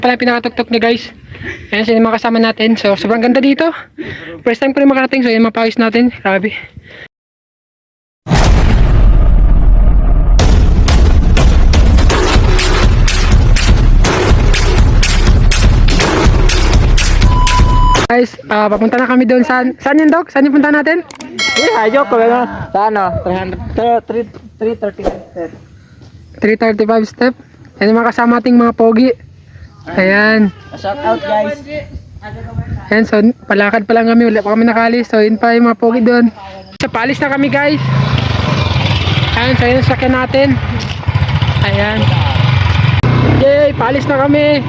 Pala pinakatuktok niya guys. Ayan sila mga kasama natin. So sobrang ganda dito. First time ko rin makarating. So yun mapawis natin. Grabe. Guys, papunta na kami doon. Saan yun, Dok? Saan yung punta natin? Ayok ko ano? Sa ano? 335 step. 335 step. Ayan yung mga kasama ating mga pogi. Ayan. Shout out guys. Ayan, so palakad pa lang kami. Wala pa kami nakalis. So yun pa yung mga pogi doon. So paalis na kami guys. Ayan, so yun yung sakyan natin. Ayan. Yay, paalis na kami.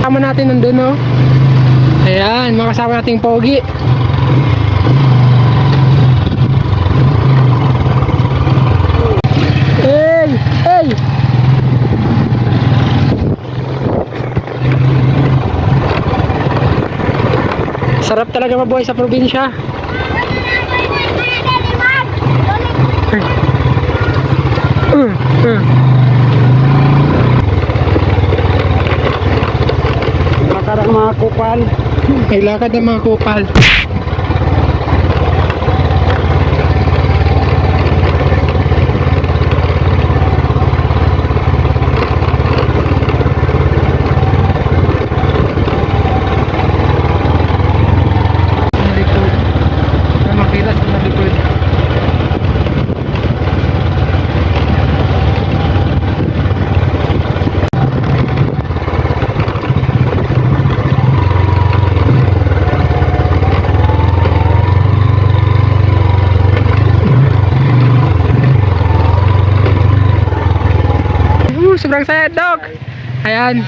Kasama natin nandun, no? Ayan, mga kasama nating pogi. Hey! Hey! Sarap talaga mabuhay sa probinsya. Lakad ang mga kupal. May lakad ng mga kupal. Malikod. Makita sa malikod. Sobrang saya, Dok. Ayan.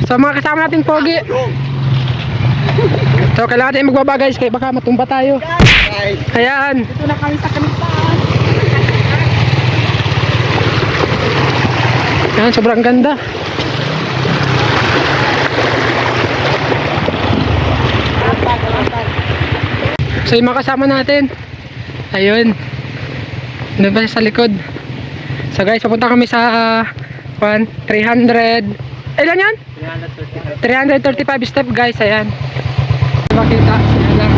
So mga kasama nating pogi. So kailangan natin magbaba guys, kaya baka matumba tayo. Ayan. Ito na kami sa kanipaan. Ayan, sobrang ganda. So yung mga kasama natin. Ayun. Doon pa sa likod. So guys, papunta kami sa 300. Ilan yan? 335 step guys, ayan. Makita, ayan lang.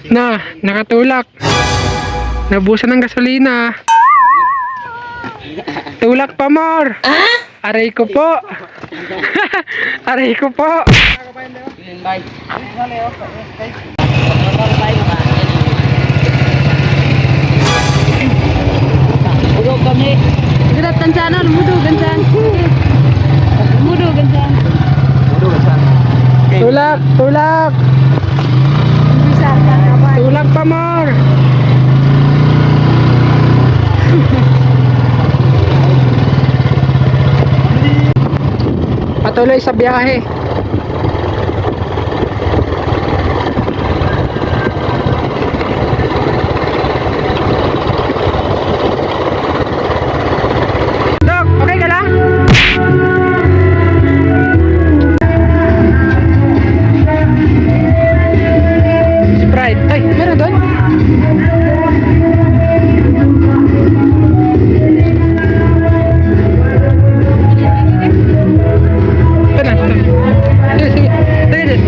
Na, nakatulak. Nabusan ng gasolina. Tulak pa more. Aray ko po. Aray ko po. Budog kami. Geratan sana, lumudugan sana. Lumudugan sana. Tulak, tulak. Bisa ka ba? Tulak pa more. Patuloy sa biyahe. Dok, okay ka lang? Sprite. Ay, meron doon? Ito na, ito. Sige, sige. Sige, sige.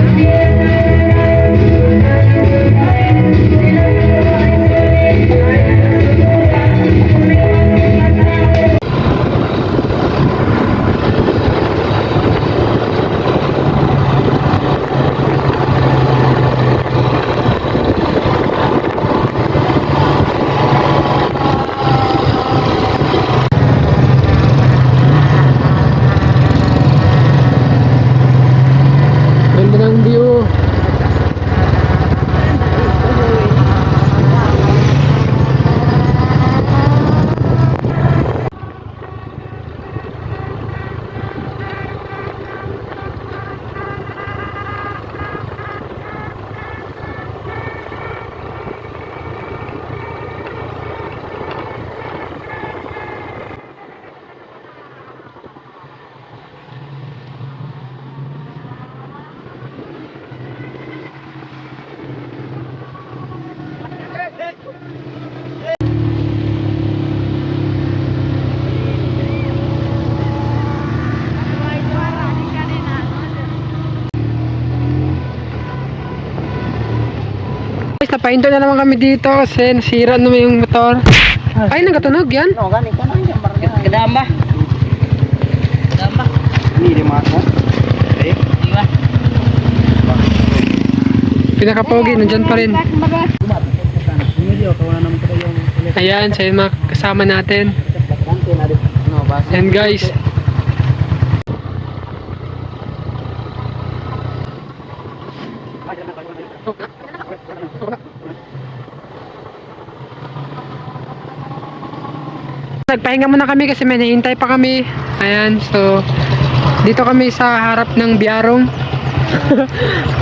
napahinto na naman kami dito kasi nasira naman yung motor. Ay, nagkatunog yan? No, gani ko na. Kadamba. Kadamba. Hindi mo ako. Eh? Diba? Pinaka-pogi, nandyan pa rin. Ayan, sa yung mga kasama natin. Ayan guys. Nagpahinga muna kami kasi may nahihintay pa kami. Ayan, so dito kami sa harap ng Biarong.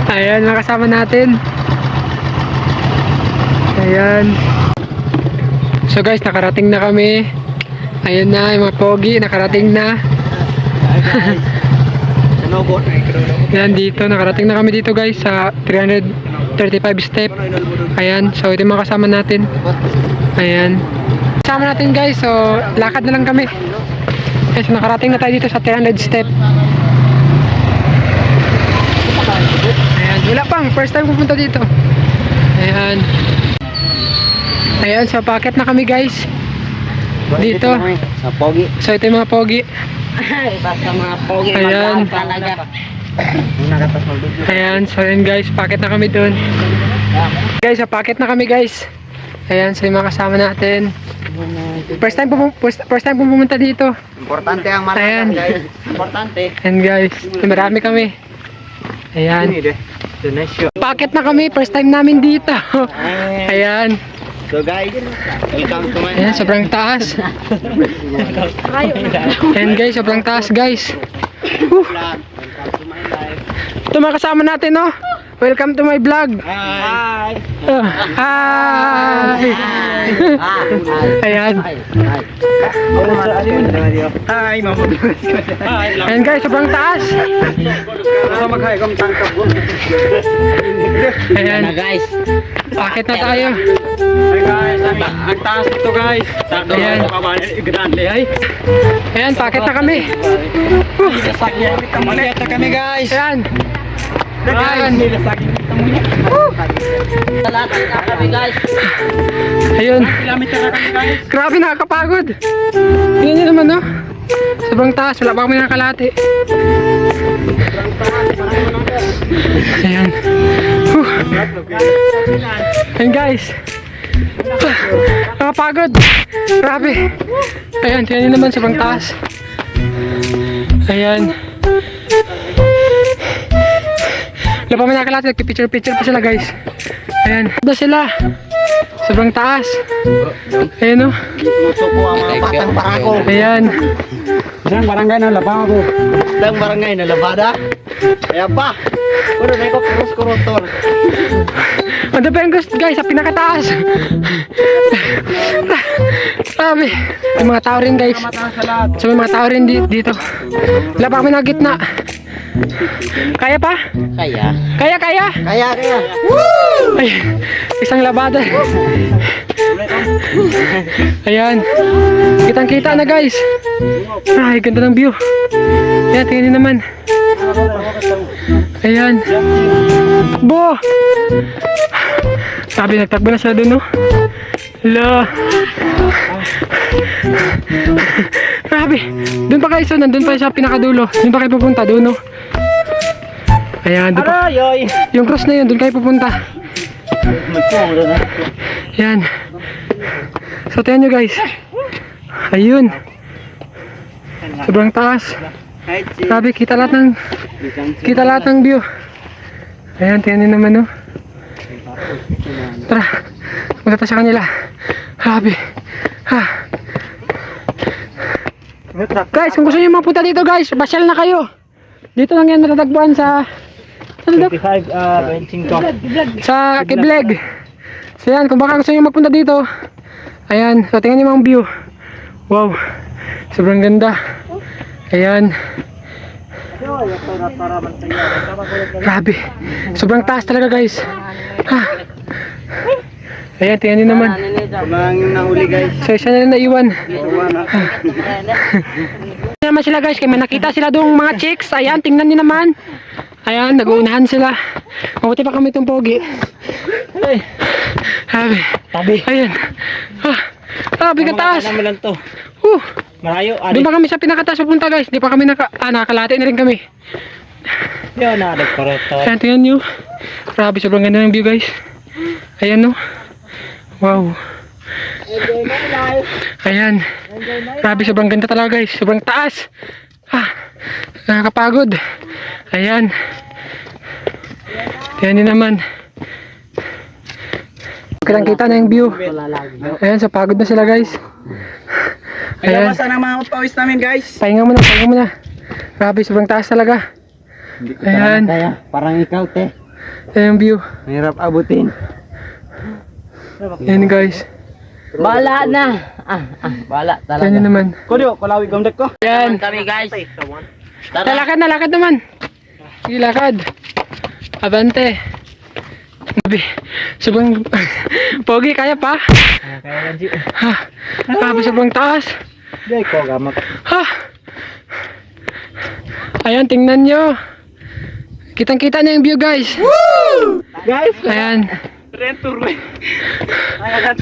Ayan, mga kasama natin. Ayan. So guys, nakarating na kami. Ayan na, yung mga pogi, nakarating na. Ayan dito, nakarating na kami dito guys sa 335 step. Ayan, so ito yung mga kasama natin. Ayan. Kasama natin guys, so lakad na lang kami. Okay, so nakarating na tayo dito sa 300 step. Ayan, wala pang, first time pupunta dito. Ayan. Ayan, so packet na kami guys. Dito. Sa pogi. So ito yung mga pogi. Basta mga pogi. Ayan. Ayan, so ayan guys, packet na kami dun. Guys, so packet na kami guys. Ayan, so yung mga kasama natin. First time pumunta dito. Importante ang Ayan. malaman guys. Importante. Ayan guys, marami kami. Ayan. Packet na kami, first time namin dito. Ayan. So guys, welcome to my Ayan, sobrang taas. Ayan guys, sobrang taas guys. vlog. Welcome to my life. Ito mga kasama natin, no? Welcome to my vlog. Hi. Hi! Ayan. Hi, mama. Hi, Ayan guys, sobrang taas. Sa maghay kong tangkap ko. Ayan, guys. packet na tayo. Hi guys, ang taas nito guys. Sakto Ayan. sa kabayan, grande ay. Ayan, packet na kami. Sakyan kami guys. Ayan. Ayan. Talatan na kami guys. Ayun. Kilometer na kami guys. Grabe, nakakapagod. Tingnan nyo naman, no? Sobrang taas, wala pa kami nakakalati. Ayan. Ayan guys. Nakapagod. Grabe. Ayan, tingnan nyo naman, sobrang taas. Ayan. Wala pa kami nakakalati, nagpipicture-picture pa sila guys. Ayan. Ito sila. Sobrang taas. Ayan, no? Susuko ang mga patang barako. Ayan. Isang barangay na labang ako. Isang barangay na labada. Kaya pa. Puro na ko cross-corrotor. Ang dami guys, sa pinakataas. Sabi, may mga tao rin guys. So may mga tao rin dito. Wala pa kami na gitna. Kaya pa? Kaya. Kaya? Kaya. Ay, isang labada. Ayan. Kitang-kita na guys. Ay, ganda ng view. Ayan, tingnan naman. Ayan. Bo! Sabi, nagtakbo na sila dun, no? Hala. Grabe. Doon pa kayo, so nandun pa sa pinakadulo. Doon pa kayo pupunta, doon, no? Ayan, doon pa. Ayoy. Yung cross na yun, doon kayo pupunta. Magpulo na. Ayan. So, tingnan nyo guys. Ayun. Sobrang taas. Grabe, kita lahat ng view. Ayan, tingnan nyo naman, no? Tara, punta tayo sa kanila. Grabe. Ha. Guys, kung gusto nyo mapunta dito guys, basyal na kayo. Dito lang yan natatagpuan sa... Saan dito? 25, Sa Kibleg. So yan, kung baka gusto nyo magpunta dito. Ayan, so tingnan nyo mga view. Wow, sobrang ganda. Ayan. Grabe, sobrang taas talaga guys. Ha. Ayan, tingnan nyo naman. Kumang yung nahuli guys. So isa na lang naiwan. Naman sila guys, kaya may nakita sila doong mga chicks. Ayan, tingnan nyo naman. Ayan, nag-uunahan sila. Mabuti pa kami itong pogi. Grabe. Tabi. Ayan. Grabe ka taas. Ano mo lang to. Marayo. Doon pa kami sa pinakataas pupunta guys. Di pa kami nakakalate na rin kami. Yun na, nagkorotor. Ayan, tingnan nyo. Grabe, sobrang ganda ng view guys. Ayan no. Wow. Ayan. Grabe, sobrang ganda talaga guys. Sobrang taas. Nakakapagod. Ayan. Tingnan nyo naman. Kitang-kita na yung view. Ayan, so pagod na sila guys. Ayan. Ayan, ang mga pawis namin guys. Pahinga muna, pahinga muna. Grabe, sobrang taas talaga. Ayan. Parang ikaw, te. Ayan yung view. Mahirap abutin. Ayan guys. Bala na. Bala Ayan yun naman. Kodyo, kalawi gomdek ko. Ayan. kami guys. Lakad na, lakad naman. Sige, lakad. Abante. Grabe. Sobrang pogi, kaya pa? Kaya lang, G. Grabe, sobrang taas. Di ko gamak. Ayan, tingnan nyo. Kitang-kita na yung view guys. Guys, Ayan. rentur.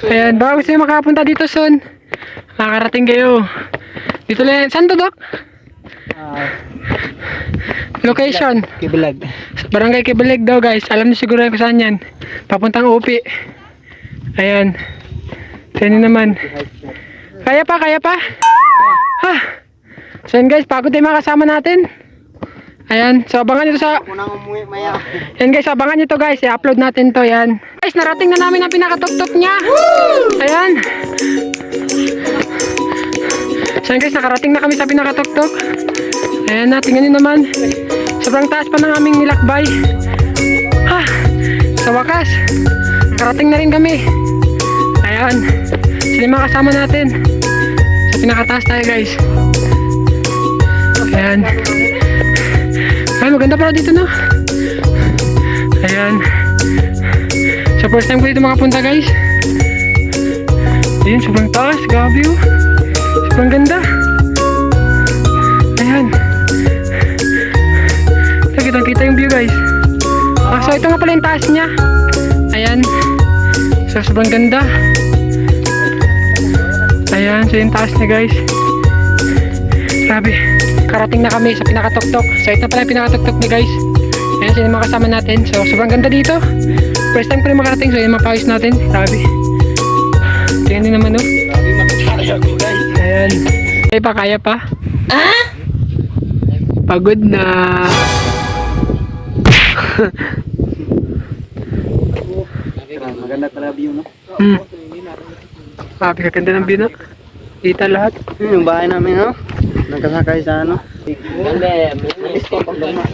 Ayan, baka gusto nyo makapunta dito son. Makakarating kayo. Dito lang. Saan to, Dok? Location. Kibilag. Barangay Kibalig daw guys. Alam niyo siguro kung saan yan. Papuntang UP. Ayan. Tignan naman. Kaya pa, kaya pa. So yun guys, pagod tayo mga kasama natin. Ayan, so abangan nyo to sa... Unang umuwi maya. Yan guys, abangan nyo to guys. I-upload natin to, yan. Guys, narating na namin ang pinakatuktok niya. Ayan. So yun guys, nakarating na kami sa pinakatuktok. Ayan na, tingnan nyo naman. Sobrang taas pa ng aming nilakbay. Sa wakas, nakarating na rin kami. Ayan. Sila yung mga kasama natin. Sa pinakataas tayo guys. Ayan. Ay, maganda pala dito, no? Ayan. So, first time ko dito makapunta, guys. Ayan, sobrang taas. Grabe, oh. Sobrang ganda. Ayan. So, kitang-kita yung view, guys. So, ito nga pala yung taas niya. Ayan. So, sobrang ganda. Ayan, so yung taas niya, guys. Grabe. Karating na kami sa pinakatuktok. So ito pala yung pinakatuktok ni guys. Ayan sila mga kasama natin. So sobrang ganda dito. First time ko rin makarating. So yun mapawis natin. Grabe. Tingnan din naman, no? Grabe, makakaya ko guys. Ayan. Kaya pa, kaya pa. Pagod na. Maganda talaga view, no? Grabe, kaganda ng view, no? Kita lahat. Yung bahay namin, no? Nagkasakay sa ano? Ganda. Disco pag luma.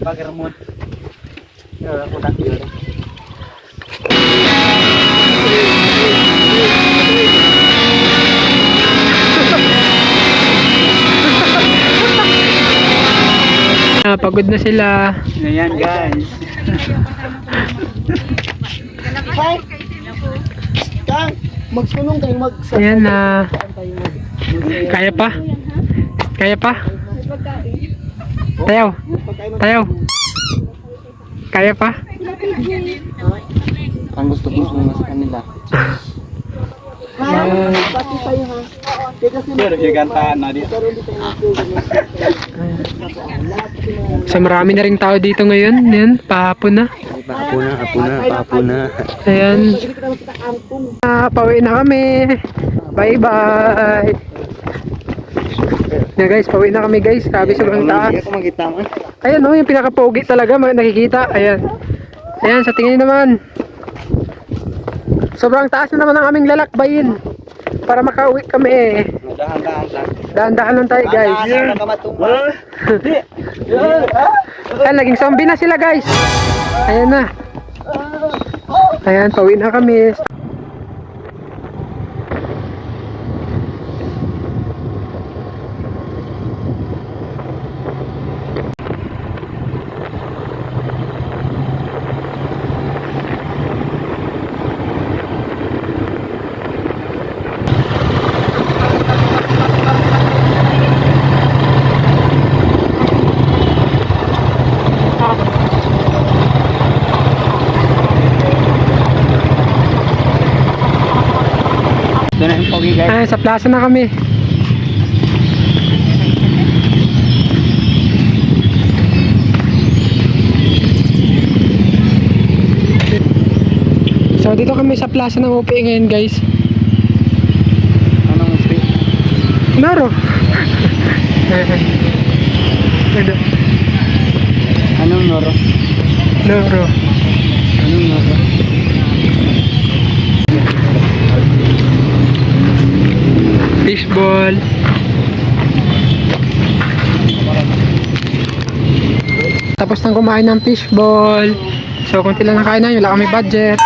Pag-ramon. Ako na yun. Pagod na sila. Ayan guys. Kang, magsunong kayo Ayan na. Kaya pa? Kaya pa? Tayaw. Tayaw. Kaya pa? Ang gusto ko sa kanila. So marami na rin tao dito ngayon. Yan, pahapon na. Papo na. Ayan. Pauwi na kami. Bye bye. Na guys, pauwi na kami guys. Sabi sobrang taas. Hindi ako makita mo. Ayan o, yung pinaka-pogi talaga. Nakikita. Ayan. Ayan, sa tingin naman. Sobrang taas na naman ang aming lalakbayin. Para makauwi kami. Dahan-dahan lang. Dahan-dahan lang tayo guys. Dahan-dahan lang matumba. Ayan, naging zombie na sila guys. Ayan na. Ayan, pauwi na kami. guys. Ayan, sa plaza na kami. So dito kami sa plaza ng UP ngayon guys. Anong speed? Naro. Anong noro? Naro. Anong noro? Fishball. Tapos nang kumain ng fishball. So kung tila nakain na, wala kami budget.